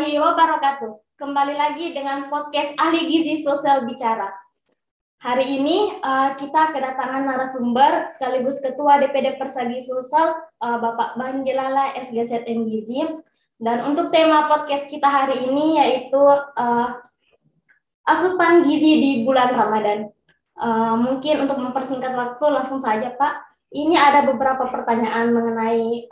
warahmatullahi wabarakatuh. Kembali lagi dengan podcast Ahli Gizi Sosial Bicara. Hari ini kita kedatangan narasumber sekaligus Ketua DPD Persagi Sulsel, Bapak Banjelala SGZN Gizi. Dan untuk tema podcast kita hari ini yaitu asupan gizi di bulan Ramadan. Mungkin untuk mempersingkat waktu langsung saja Pak. Ini ada beberapa pertanyaan mengenai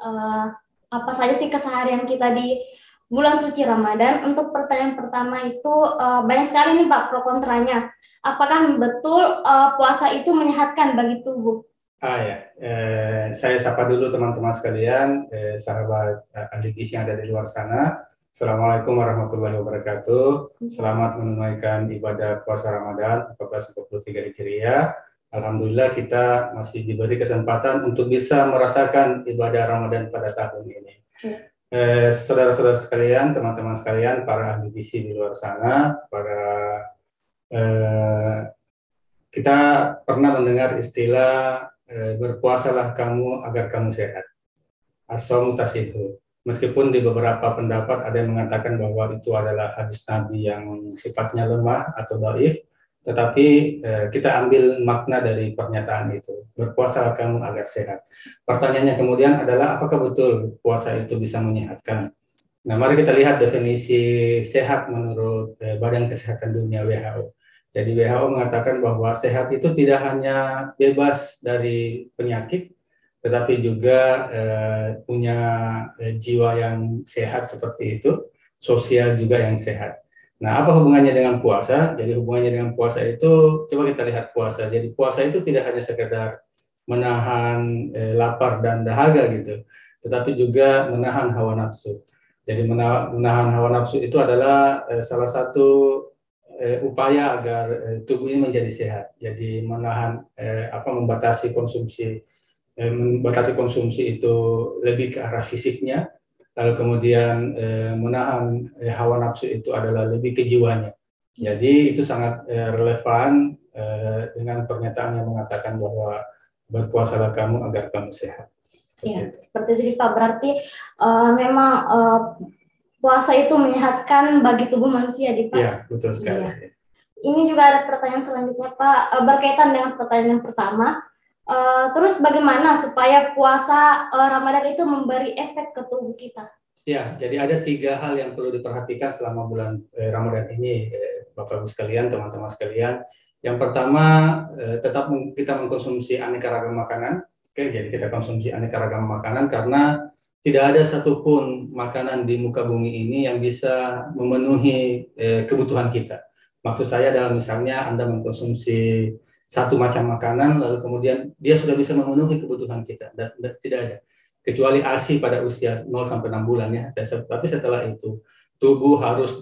apa saja sih keseharian kita di bulan suci Ramadan. Untuk pertanyaan pertama itu banyak sekali nih Pak pro kontranya. Apakah betul puasa itu menyehatkan bagi tubuh? Saya sapa dulu teman-teman sekalian, sahabat ahli gizi yang ada di luar sana. Assalamualaikum warahmatullahi wabarakatuh. Selamat menunaikan ibadah puasa Ramadan 1443 Hijriah. Alhamdulillah kita masih diberi kesempatan untuk bisa merasakan ibadah Ramadan pada tahun ini. Saudara-saudara sekalian, teman-teman sekalian, para ahli gizi di luar sana, kita pernah mendengar istilah berpuasalah kamu agar kamu sehat. As-shaum tasihu. Meskipun di beberapa pendapat ada yang mengatakan bahwa itu adalah hadis Nabi yang sifatnya lemah atau dhaif, tetapi kita ambil makna dari pernyataan itu. Berpuasalah kamu agar sehat. Pertanyaannya kemudian adalah apakah betul puasa itu bisa menyehatkan? Nah, mari kita lihat definisi sehat menurut Badan Kesehatan Dunia WHO. Jadi WHO mengatakan bahwa sehat itu tidak hanya bebas dari penyakit, tetapi juga punya jiwa yang sehat seperti itu, sosial juga yang sehat. Nah, apa hubungannya dengan puasa? Jadi hubungannya dengan puasa itu, coba kita lihat puasa. Jadi puasa itu tidak hanya sekedar menahan lapar dan dahaga gitu, tetapi juga menahan hawa nafsu. Jadi menahan hawa nafsu itu adalah salah satu upaya agar tubuh ini menjadi sehat. Jadi menahan membatasi konsumsi itu lebih ke arah fisiknya. Lalu kemudian menahan hawa nafsu itu adalah lebih ke jiwanya. Jadi itu sangat relevan dengan pernyataan yang mengatakan bahwa berpuasalah kamu agar kamu sehat. Ya, seperti itu Pak. Berarti memang puasa itu menyehatkan bagi tubuh manusia, Pak. Iya, betul sekali. Ya. Ini juga ada pertanyaan selanjutnya Pak, berkaitan dengan pertanyaan yang pertama. Terus bagaimana supaya puasa Ramadan itu memberi efek ke tubuh kita? Ya, jadi ada 3 hal yang perlu diperhatikan selama bulan Ramadan ini, Bapak Ibu sekalian, teman-teman sekalian. Yang pertama, tetap kita mengkonsumsi aneka ragam makanan. Oke, jadi kita konsumsi aneka ragam makanan karena tidak ada satupun makanan di muka bumi ini yang bisa memenuhi kebutuhan kita. Maksud saya adalah misalnya Anda mengkonsumsi satu macam makanan, lalu kemudian dia sudah bisa memenuhi kebutuhan kita. Tidak ada. Kecuali ASI pada usia 0-6 bulan ya. Tapi setelah itu, tubuh harus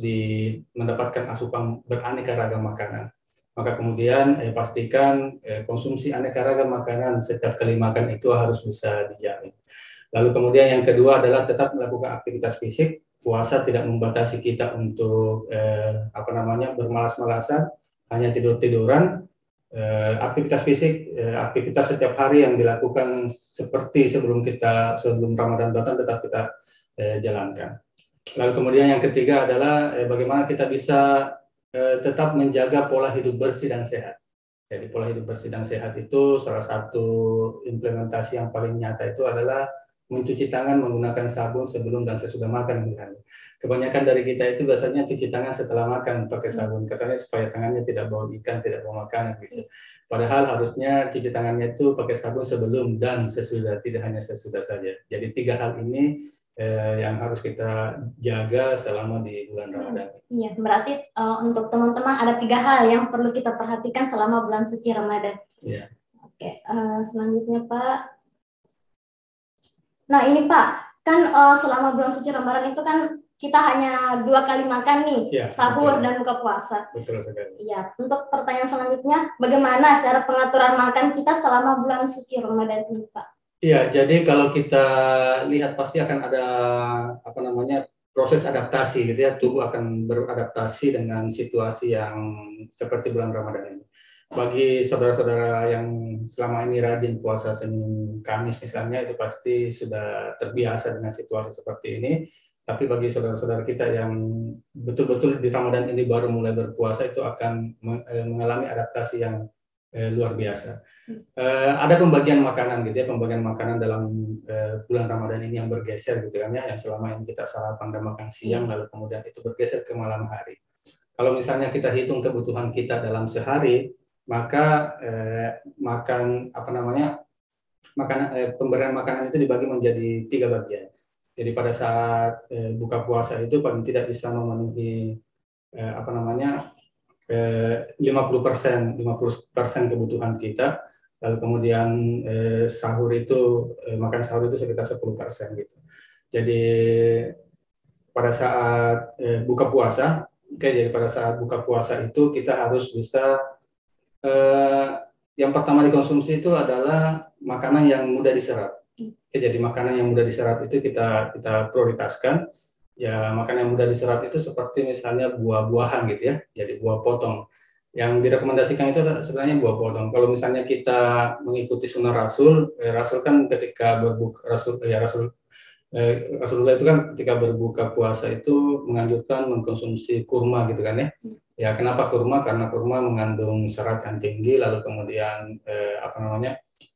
mendapatkan asupan beraneka ragam makanan. Maka kemudian pastikan konsumsi aneka ragam makanan setiap kali makan itu harus bisa dijamin. Lalu kemudian yang kedua adalah tetap melakukan aktivitas fisik. Puasa tidak membatasi kita untuk bermalas-malasan, hanya tidur-tiduran. Aktivitas fisik, aktivitas setiap hari yang dilakukan seperti sebelum Ramadan datang tetap kita jalankan. Lalu kemudian yang ketiga adalah bagaimana kita bisa tetap menjaga pola hidup bersih dan sehat. Jadi pola hidup bersih dan sehat itu salah satu implementasi yang paling nyata itu adalah mencuci tangan menggunakan sabun sebelum dan sesudah makan misalnya. Kebanyakan dari kita itu biasanya cuci tangan setelah makan pakai sabun, katanya supaya tangannya tidak bau ikan, tidak bau makanan gitu. Padahal harusnya cuci tangannya itu pakai sabun sebelum dan sesudah, tidak hanya sesudah saja. Jadi 3 hal ini yang harus kita jaga selama di bulan Ramadan. Iya, berarti untuk teman-teman ada 3 hal yang perlu kita perhatikan selama bulan suci Ramadan. Iya. Oke, selanjutnya Pak. Nah ini Pak, kan selama bulan suci Ramadan itu kan kita hanya 2 kali makan nih, ya, sahur betul. Dan buka puasa. Betul sekali. Iya, untuk pertanyaan selanjutnya, bagaimana cara pengaturan makan kita selama bulan suci Ramadan ini Pak? Iya, jadi kalau kita lihat pasti akan ada proses adaptasi gitu ya, tubuh akan beradaptasi dengan situasi yang seperti bulan Ramadan ini. Bagi saudara-saudara yang selama ini rajin puasa Senin Kamis misalnya, itu pasti sudah terbiasa dengan situasi seperti ini. Tapi bagi saudara-saudara kita yang betul-betul di Ramadan ini baru mulai berpuasa itu akan mengalami adaptasi yang luar biasa. Ada pembagian makanan gitu ya, pembagian makanan dalam bulan Ramadan ini yang bergeser gitu kan ya, yang selama ini kita sarapan dan makan siang, lalu kemudian itu bergeser ke malam hari. Kalau misalnya kita hitung kebutuhan kita dalam sehari, maka makan apa namanya pemberian makanan itu dibagi menjadi 3 bagian. Jadi pada saat buka puasa itu paling tidak bisa memenuhi 50% kebutuhan kita. Lalu kemudian sahur itu makan sahur itu sekitar 10% gitu. Jadi pada saat buka puasa, jadi pada saat buka puasa itu kita harus bisa yang pertama dikonsumsi itu adalah makanan yang mudah diserap. Jadi makanan yang mudah diserap itu kita prioritaskan. Ya, makanan yang mudah diserap itu seperti misalnya buah-buahan gitu ya. Jadi buah potong. Yang direkomendasikan itu sebenarnya buah potong. Kalau misalnya kita mengikuti sunnah Rasul, Rasul kan ketika berbuka Rasulullah itu kan ketika berbuka puasa itu menganjurkan mengkonsumsi kurma gitu kan ya. Ya, kenapa kurma? Karena kurma mengandung serat yang tinggi, lalu kemudian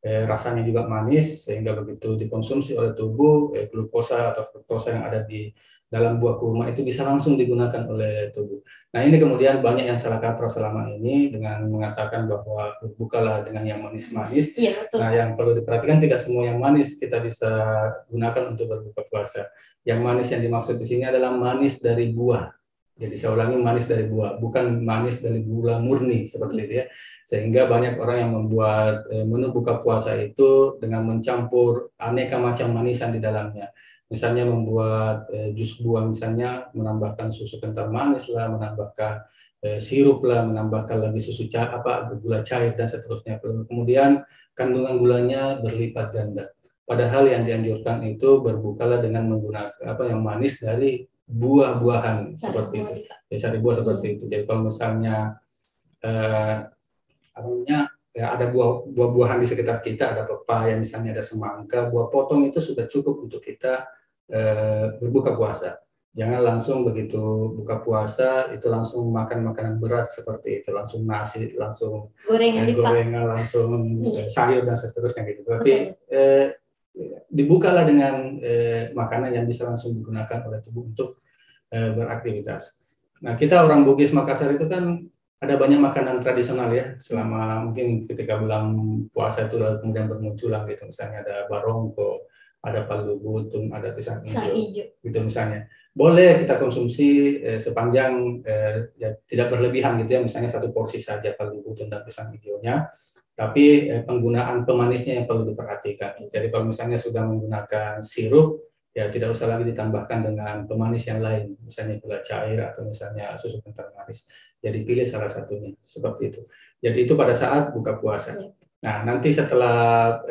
rasanya juga manis, sehingga begitu dikonsumsi oleh tubuh, glukosa atau fruktosa yang ada di dalam buah kurma itu bisa langsung digunakan oleh tubuh. Nah, ini kemudian banyak yang salah kaprah selama ini dengan mengatakan bahwa berbukalah dengan yang manis-manis. Iya, betul. Nah, yang perlu diperhatikan tidak semua yang manis kita bisa gunakan untuk berbuka puasa. Yang manis yang dimaksud di sini adalah manis dari buah. Jadi saya ulangi, manis dari buah, bukan manis dari gula murni seperti itu ya. Sehingga banyak orang yang membuat menu buka puasa itu dengan mencampur aneka macam manisan di dalamnya. Misalnya membuat jus buah, misalnya menambahkan susu kental manis lah, menambahkan sirup lah, menambahkan lagi gula cair dan seterusnya. Kemudian kandungan gulanya berlipat ganda. Padahal yang dianjurkan itu berbukalah dengan menggunakan yang manis dari buah-buahan seperti itu. Ya, cari buah seperti itu. Jadi kalau misalnya ada buah-buahan di sekitar kita, ada pepaya, misalnya ada semangka, buah potong itu sudah cukup untuk kita berbuka puasa. Jangan langsung begitu buka puasa itu langsung makan makanan berat seperti itu, langsung nasi, langsung gorengan, langsung sayur dan seterusnya gitu. Tapi dibukalah dengan makanan yang bisa langsung digunakan oleh tubuh untuk beraktivitas. Nah, kita orang Bugis Makassar itu kan ada banyak makanan tradisional ya, selama mungkin ketika bulan puasa itu lalu kemudian bermunculan gitu, misalnya ada barongko, ada palu butung, ada pisang hijau gitu misalnya. Boleh kita konsumsi sepanjang ya, tidak berlebihan gitu ya, misalnya 1 porsi saja palu butung dan pisang hijaunya. Tapi penggunaan pemanisnya yang perlu diperhatikan. Jadi kalau misalnya sudah menggunakan sirup, ya tidak usah lagi ditambahkan dengan pemanis yang lain, misalnya gula cair atau misalnya susu kental manis. Jadi pilih salah satunya seperti itu. Jadi itu pada saat buka puasa. Nah, nanti setelah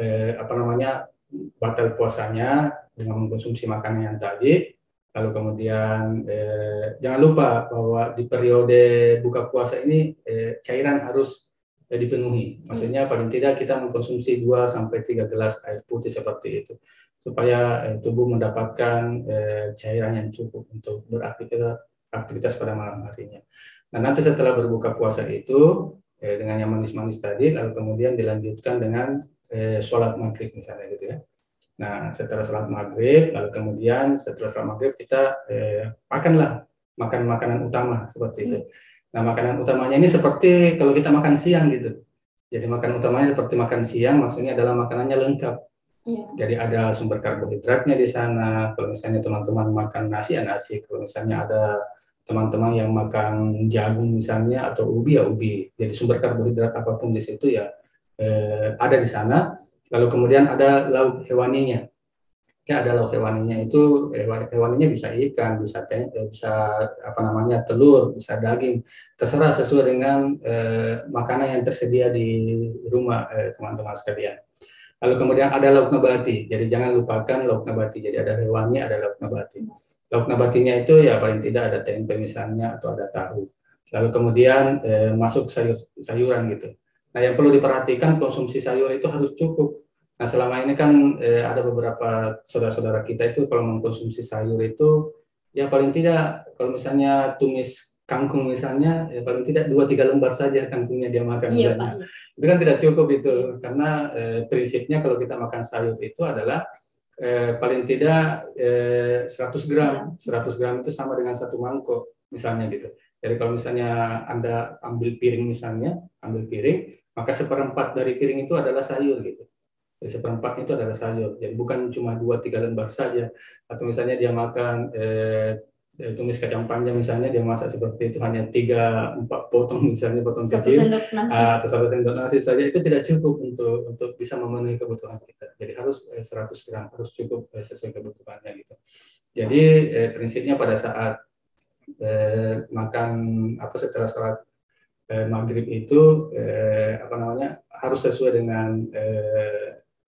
batal puasanya dengan mengkonsumsi makanan yang tadi, lalu kemudian jangan lupa bahwa di periode buka puasa ini cairan harus dipenuhi. Maksudnya paling tidak kita mengkonsumsi 2-3 gelas air putih seperti itu, supaya tubuh mendapatkan cairan yang cukup untuk beraktivitas pada malam harinya. Nah, nanti setelah berbuka puasa itu dengan yang manis-manis tadi, lalu kemudian dilanjutkan dengan sholat maghrib misalnya gitu ya. Nah, setelah sholat maghrib, lalu kemudian setelah sholat maghrib kita makan makanan utama seperti itu. Nah, makanan utamanya ini seperti kalau kita makan siang gitu. Jadi makanan utamanya seperti makan siang, maksudnya adalah makanannya lengkap. Jadi ada sumber karbohidratnya di sana. Kalau misalnya teman-teman makan nasi, ya nasi. Kalau misalnya ada teman-teman yang makan jagung misalnya atau ubi, ya ubi. Jadi sumber karbohidrat apapun di situ ya ada di sana. Lalu kemudian ada lauk hewaninya. Ya, ada lauk hewaninya itu hewaninya bisa ikan, bisa telur, bisa daging, terserah sesuai dengan makanan yang tersedia di rumah teman-teman sekalian. Lalu kemudian ada lauk nabati, jadi jangan lupakan lauk nabati. Jadi ada hewani, ada lauk nabati. Lauk nabatinya itu ya paling tidak ada tempe misalnya atau ada tahu. Lalu kemudian masuk sayuran gitu. Nah, yang perlu diperhatikan konsumsi sayur itu harus cukup. Nah, selama ini kan ada beberapa saudara-saudara kita itu kalau mengkonsumsi sayur itu ya paling tidak kalau misalnya tumis kangkung misalnya, ya paling tidak 2-3 lembar saja kangkungnya dia makan Iya, Pak. misalnya. Itu kan tidak cukup itu, Iya. karena prinsipnya kalau kita makan sayur itu adalah paling tidak 100 gram. 100 gram itu sama dengan 1 mangkok misalnya gitu. Jadi kalau misalnya Anda ambil piring misalnya, maka seperempat dari piring itu adalah sayur gitu. Jadi seperempatnya itu adalah sayur. Jadi bukan cuma 2-3 lembar saja. Atau misalnya dia makan tumis kacang panjang misalnya, dia masak seperti itu hanya 3-4 potong misalnya, potong Satu kecil sendok nasi. atau 1 sendok nasi saja, itu tidak cukup untuk bisa memenuhi kebutuhan kita. Jadi harus 100 gram, harus cukup sesuai kebutuhannya gitu. Jadi prinsipnya pada saat makan setelah sholat maghrib itu harus sesuai dengan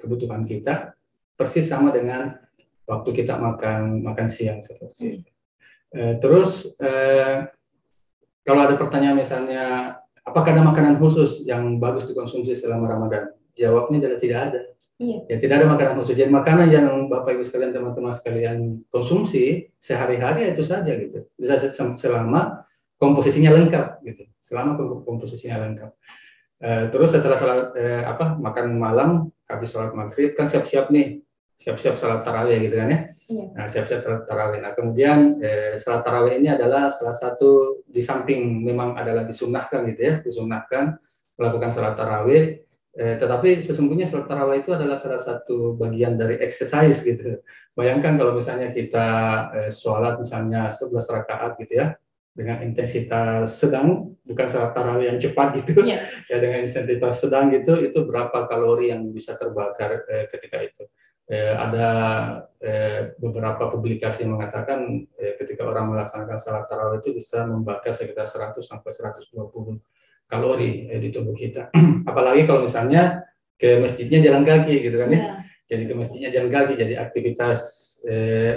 kebutuhan kita, persis sama dengan waktu kita makan siang seperti itu. Terus kalau ada pertanyaan misalnya apakah ada makanan khusus yang bagus dikonsumsi selama Ramadan? Jawabnya adalah tidak ada. Iya. Ya, tidak ada makanan khusus. Jadi makanan yang Bapak Ibu sekalian, teman-teman sekalian konsumsi sehari-hari itu saja gitu. Selama komposisinya lengkap gitu. Selama komposisinya lengkap. Terus setelah makan malam, habis sholat maghrib kan siap-siap nih, siap-siap sholat tarawih gitu kan ya. Iya. Nah, siap-siap tarawih. Nah, kemudian sholat tarawih ini adalah salah satu di samping memang adalah disunnahkan gitu ya, disunnahkan melakukan sholat tarawih. Tetapi sesungguhnya sholat tarawih itu adalah salah satu bagian dari exercise gitu. Bayangkan kalau misalnya kita sholat misalnya 11 rakaat gitu ya, dengan intensitas sedang, bukan sholat tarawih yang cepat gitu, ya dengan intensitas sedang gitu, itu berapa kalori yang bisa terbakar ketika itu. Ada beberapa publikasi yang mengatakan ketika orang melaksanakan sholat tarawih itu bisa membakar sekitar 100 sampai 120 kalori di tubuh kita. Apalagi kalau misalnya ke masjidnya jalan kaki gitu kan ya. Jadi ke masjidnya jalan kaki, jadi aktivitas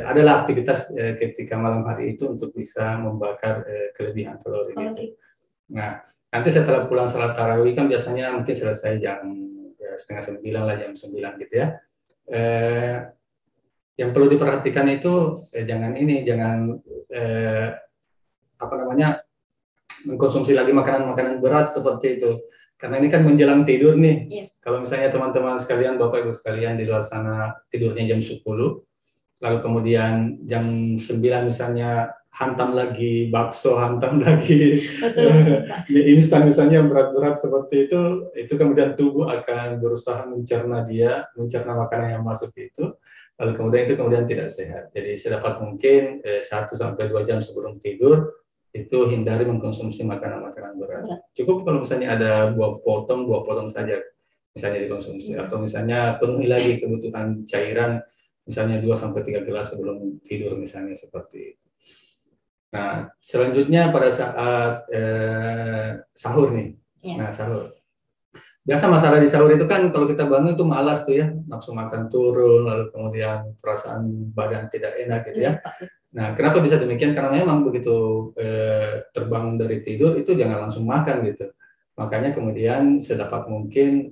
adalah aktivitas ketika malam hari itu untuk bisa membakar kelebihan kalori gitu. Nah, nanti setelah pulang salat tarawih kan biasanya mungkin selesai jam setengah 9 lah, jam 9 gitu ya. Yang perlu diperhatikan itu jangan mengkonsumsi lagi makanan-makanan berat seperti itu. Karena ini kan menjelang tidur nih. Yeah. Kalau misalnya teman-teman sekalian, Bapak Ibu sekalian di luar sana tidurnya jam 10, lalu kemudian jam 9 misalnya hantam lagi bakso, hantam lagi mie instan misalnya berat-berat seperti itu kemudian tubuh akan berusaha mencerna makanan yang masuk itu, lalu kemudian tidak sehat. Jadi sedapat mungkin 1-2 jam sebelum tidur itu hindari mengkonsumsi makanan-makanan berat. Cukup kalau misalnya ada buah potong saja misalnya dikonsumsi, atau misalnya penuhi lagi kebutuhan cairan misalnya 2-3 gelas sebelum tidur misalnya seperti itu. Nah, selanjutnya pada saat sahur nih. Nah, sahur. Biasa masalah di sahur itu kan kalau kita bangun itu malas tuh ya, nafsu makan turun, lalu kemudian perasaan badan tidak enak gitu ya. Nah, kenapa bisa demikian? Karena memang begitu terbangun dari tidur itu jangan langsung makan gitu. Makanya kemudian sedapat mungkin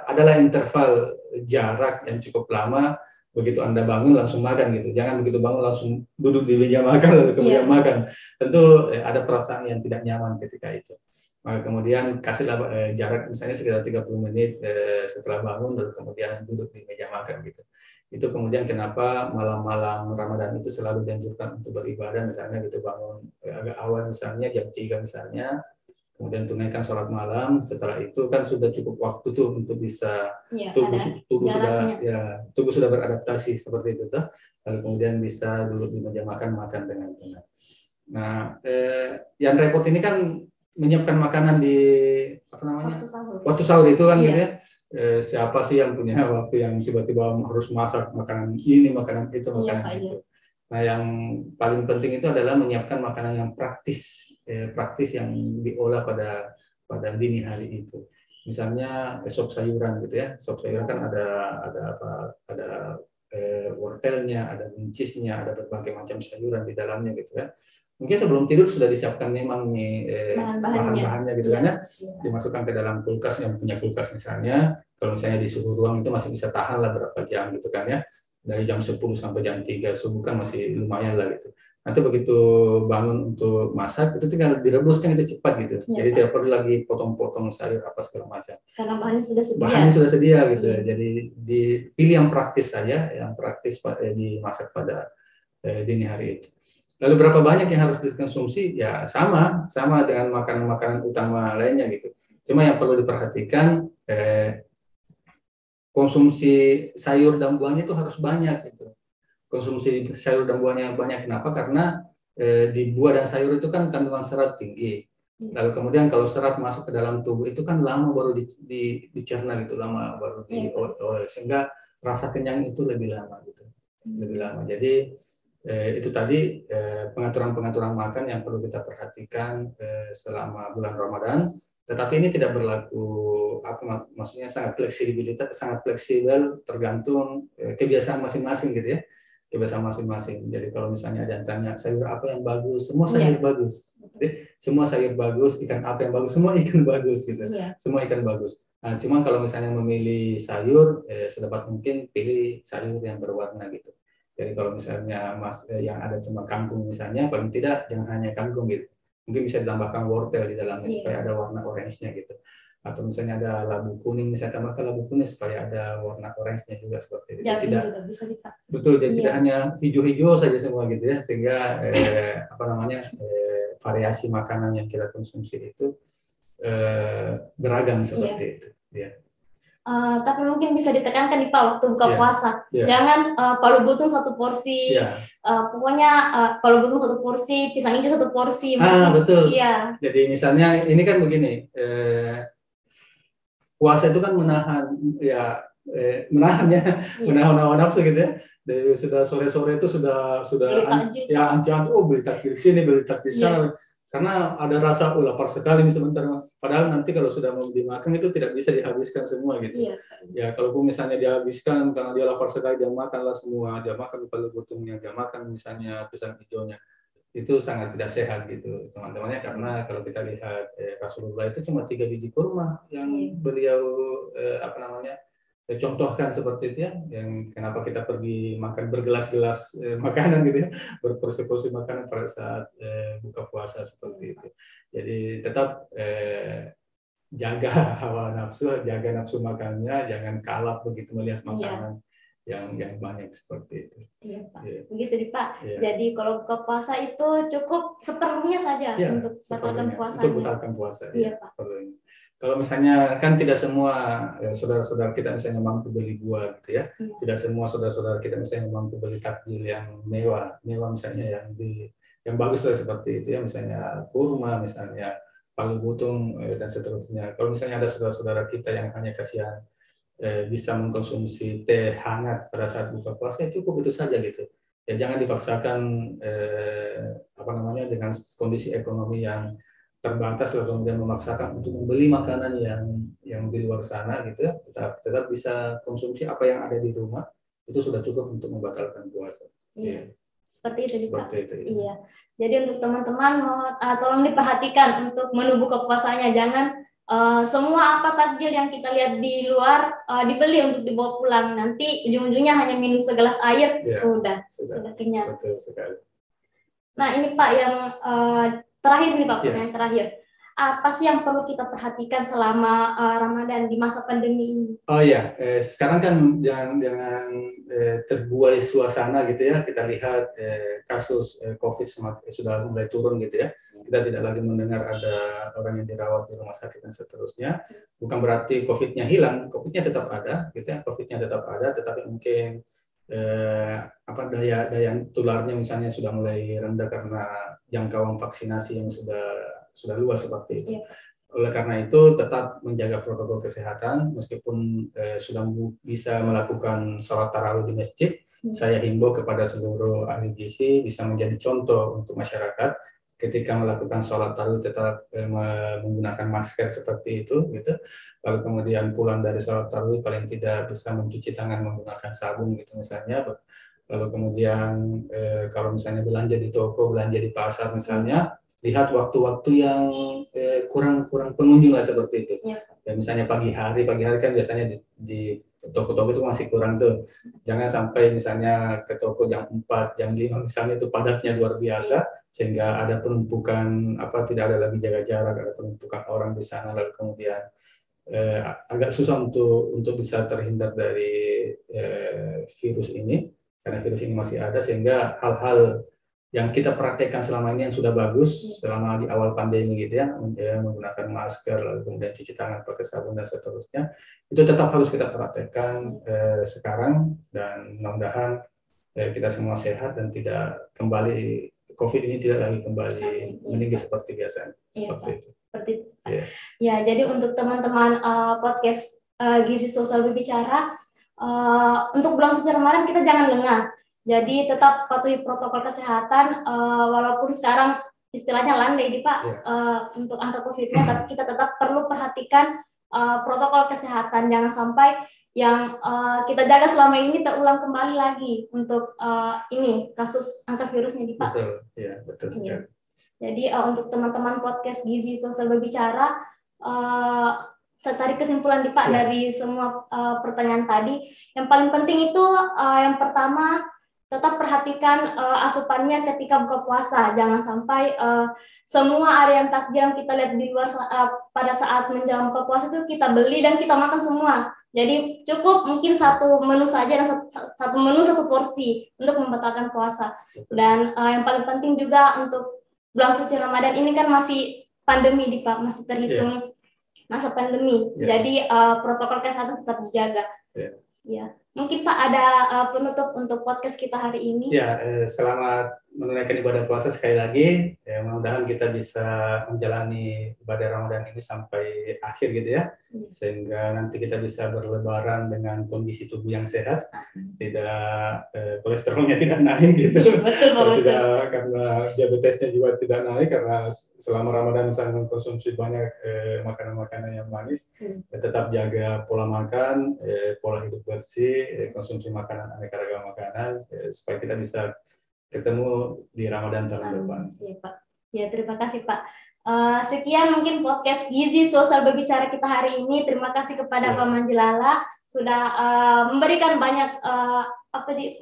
adalah interval jarak yang cukup lama. Begitu Anda bangun langsung makan gitu. Jangan begitu bangun langsung duduk di meja makan lalu kemudian makan. Tentu ada perasaan yang tidak nyaman ketika itu. Maka kemudian kasihlah jarak misalnya sekitar 30 menit setelah bangun lalu kemudian duduk di meja makan gitu. Itu kemudian kenapa malam-malam Ramadan itu selalu dianjurkan untuk beribadah, misalnya gitu bangun agak awal misalnya jam 3 misalnya, kemudian tunaikan sholat malam, setelah itu kan sudah cukup waktu tuh untuk bisa tubuh sudah beradaptasi seperti itu tuh, lalu kemudian bisa duduk di meja makan dengan tenang. Nah, yang repot ini kan menyiapkan makanan di waktu sahur itu kan gitu ya. Siapa sih yang punya waktu yang tiba-tiba harus masak makanan ini, makanan itu, makanan itu. Nah, yang paling penting itu adalah menyiapkan makanan yang praktis yang diolah pada dini hari itu. Misalnya sop sayuran gitu ya. Sop sayuran kan ada wortelnya, ada buncisnya, ada berbagai macam sayuran di dalamnya gitu ya. Mungkin sebelum tidur sudah disiapkan memang nih bahan-bahannya gitu kan ya, dimasukkan ke dalam kulkas, yang punya kulkas misalnya, kalau misalnya di suhu ruang itu masih bisa tahan lah berapa jam gitu kan ya. dari jam 10 sampai jam 3 subuh kan masih lumayan lah gitu. Nanti begitu bangun untuk masak itu tinggal direbus kan itu cepat gitu. Ya, jadi tidak perlu lagi potong-potong sayur apa segala macam. Karena bahannya sudah sedia. Bahannya sudah sedia gitu. Jadi dipilih yang praktis saja, yang praktis dimasak pada dini hari itu. Lalu berapa banyak yang harus dikonsumsi? Ya sama dengan makanan-makanan utama lainnya gitu. Cuma yang perlu diperhatikan konsumsi sayur dan buahnya itu harus banyak gitu. Konsumsi sayur dan buahnya banyak. Kenapa? Karena di buah dan sayur itu kan kandungan serat tinggi. Lalu kemudian kalau serat masuk ke dalam tubuh itu kan lama baru dicerna gitu, lama baru diolah, sehingga rasa kenyang itu lebih lama gitu, lebih lama. Jadi itu tadi pengaturan-pengaturan makan yang perlu kita perhatikan selama bulan Ramadan. Tetapi ini tidak berlaku maksudnya sangat fleksibel tergantung kebiasaan masing-masing gitu ya. Kebiasaan masing-masing. Jadi kalau misalnya ada yang tanya sayur apa yang bagus, semua sayur bagus. Jadi, semua sayur bagus, ikan apa yang bagus, semua ikan bagus gitu. Semua ikan bagus. Nah, cuma kalau misalnya memilih sayur, sedapat mungkin pilih sayur yang berwarna gitu. Jadi kalau misalnya yang ada cuma kangkung misalnya, paling tidak jangan hanya kangkung gitu. Mungkin bisa ditambahkan wortel di dalamnya supaya ada warna orange-nya gitu. Atau misalnya ada labu kuning, misalnya tambahkan labu kuning supaya ada warna orange-nya juga seperti itu. Jadi tidak bisa betul, jadi tidak hanya hijau-hijau saja semua gitu ya, sehingga variasi makanan yang kita konsumsi itu beragam seperti itu. Ya. Tapi mungkin bisa ditekankan nih Pak waktu buka puasa, jangan palu butung satu porsi, pokoknya palu butung satu porsi, pisang hijau satu porsi. Betul. Jadi misalnya ini kan begini. Puasa itu kan menahan hawa nafsu gitu ya. Dari sudah sore-sore itu sudah anci-anci beli takjil sini, beli takjil sana. Karena ada rasa lapar sekali nih sebentar. Padahal nanti kalau sudah mau dimakan itu tidak bisa dihabiskan semua gitu. Ya kalaupun misalnya dihabiskan karena dia lapar sekali, dia makanlah semua, dia makan palu butungnya, dia makan misalnya pisang hijaunya. Itu sangat tidak sehat gitu teman-temannya, karena kalau kita lihat Rasulullah itu cuma 3 biji kurma yang beliau contohkan seperti itu ya, yang kenapa kita pergi makan bergelas-gelas makanan gitu ya, berporsi-porsi makanan pada saat buka puasa seperti itu. Jadi tetap jaga hawa nafsu, jaga nafsu makannya, jangan kalap begitu melihat makanan yang banyak seperti itu. Iya Pak, begitu nih Pak. Jadi kalau buka puasa itu cukup seperlunya saja untuk batalkan puasanya. Untuk batalkan puasa. Iya Pak. Kalau misalnya kan tidak semua saudara-saudara kita misalnya mampu beli buah gitu ya, tidak semua saudara-saudara kita misalnya mampu beli takjil yang mewah misalnya yang bagus lah seperti itu ya, misalnya kurma, misalnya palu butung dan seterusnya. Kalau misalnya ada saudara-saudara kita yang hanya kasihan bisa mengkonsumsi teh hangat pada saat buka puasa, cukup itu saja gitu. Ya jangan dipaksakan dengan kondisi ekonomi yang terbatas lalu kemudian memaksakan untuk membeli makanan yang di luar sana gitu ya. Tetap bisa konsumsi apa yang ada di rumah, itu sudah cukup untuk membatalkan puasa. Seperti itu Pak. Iya. Jadi untuk teman-teman tolong diperhatikan untuk menu buka puasanya, jangan semua apa takjil yang kita lihat di luar dibeli untuk dibawa pulang, nanti ujung-ujungnya hanya minum segelas air sudah kenyang. Betul sekali. Nah ini Pak yang terakhir nih Pak, pertanyaan terakhir. Apa sih yang perlu kita perhatikan selama Ramadan di masa pandemi ini? Oh iya, sekarang kan jangan terbuai suasana gitu ya. Kita lihat kasus COVID sudah mulai turun gitu ya. Kita tidak lagi mendengar ada orang yang dirawat di rumah sakit dan seterusnya. Bukan berarti COVID-nya hilang, COVID-nya tetap ada, gitu ya. COVID-nya tetap ada, tetapi mungkin daya tularnya misalnya sudah mulai rendah karena jangkauan vaksinasi yang sudah luas seperti itu. Oleh karena itu tetap menjaga protokol kesehatan, meskipun sudah bisa melakukan sholat tarawih di masjid, saya himbau kepada seluruh ahli gizi bisa menjadi contoh untuk masyarakat ketika melakukan sholat tarawih tetap menggunakan masker seperti itu, gitu. Lalu kemudian pulang dari sholat tarawih paling tidak bisa mencuci tangan menggunakan sabun gitu misalnya. Lalu kemudian kalau misalnya belanja di toko, belanja di pasar misalnya, lihat waktu-waktu yang kurang pengunjung lah seperti itu. Ya misalnya pagi hari kan biasanya di toko-toko itu masih kurang tuh. Jangan sampai misalnya ke toko jam 4, jam 5 misalnya itu padatnya luar biasa sehingga ada penumpukan tidak ada lagi jaga jarak, ada penumpukan orang di sana lalu kemudian agak susah untuk bisa terhindar dari virus ini karena virus ini masih ada sehingga hal-hal yang kita praktekkan selama ini yang sudah bagus selama di awal pandemi gitu ya, menggunakan masker, lalu kemudian cuci tangan pakai sabun dan seterusnya, itu tetap harus kita praktekkan sekarang dan mudah-mudahan kita semua sehat dan tidak kembali COVID ini tidak lagi kembali meninggi seperti biasa. Seperti itu. Seperti itu. Ya, jadi untuk teman-teman podcast Gizi Sosial Berbicara, untuk bulan suci Ramadan kita jangan lengah. Jadi tetap patuhi protokol kesehatan, walaupun sekarang istilahnya landai nih Pak, untuk angka COVID-nya, tapi kita tetap perlu perhatikan protokol kesehatan, jangan sampai yang kita jaga selama ini terulang kembali lagi untuk ini kasus angka virusnya nih Pak. Betul, ya betul. Ya. Jadi untuk teman-teman podcast Gizi Sosial Berbicara, saya tarik kesimpulan nih Pak dari semua pertanyaan tadi. Yang paling penting itu yang pertama, tetap perhatikan asupannya ketika buka puasa. Jangan sampai semua area yang takjil yang kita lihat di luar pada saat menjelang buka puasa itu kita beli dan kita makan semua. Jadi cukup mungkin satu menu saja dan satu menu satu porsi untuk membatalkan puasa. Dan yang paling penting juga untuk bulan suci Ramadan ini kan masih pandemi nih Pak, masih terhitung masa pandemi. Jadi protokol kesehatan tetap dijaga. Ya. Mungkin Pak ada penutup untuk podcast kita hari ini. Ya, selamat menunaikan ibadah puasa sekali lagi. Mudah-mudahan kita bisa menjalani ibadah Ramadan ini sampai akhir gitu ya. Sehingga nanti kita bisa berlebaran dengan kondisi tubuh yang sehat, tidak kolesterolnya tidak naik gitu. Betul. Karena diabetesnya juga tidak naik karena selama Ramadan saya mengkonsumsi banyak makanan-makanan yang manis. Tetap jaga pola makan, pola hidup bersih, konsumsi makanan aneka ragam makanan supaya kita bisa ketemu di Ramadan tahun depan. Iya Pak. Ya terima kasih Pak. Sekian mungkin podcast Gizi Sosial Berbicara kita hari ini. Terima kasih kepada Pak Manjelala sudah memberikan banyak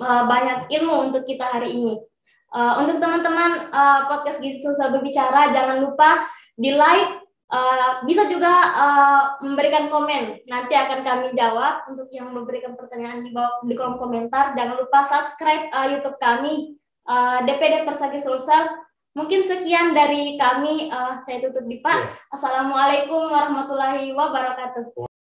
banyak ilmu untuk kita hari ini. Untuk teman-teman podcast Gizi Sosial Berbicara, jangan lupa di like. Bisa juga memberikan komen, nanti akan kami jawab. Untuk yang memberikan pertanyaan di bawah di kolom komentar, jangan lupa subscribe YouTube kami DPD Persagi Sulsel. Mungkin sekian dari kami, saya tutup di Pak. Assalamualaikum warahmatullahi wabarakatuh.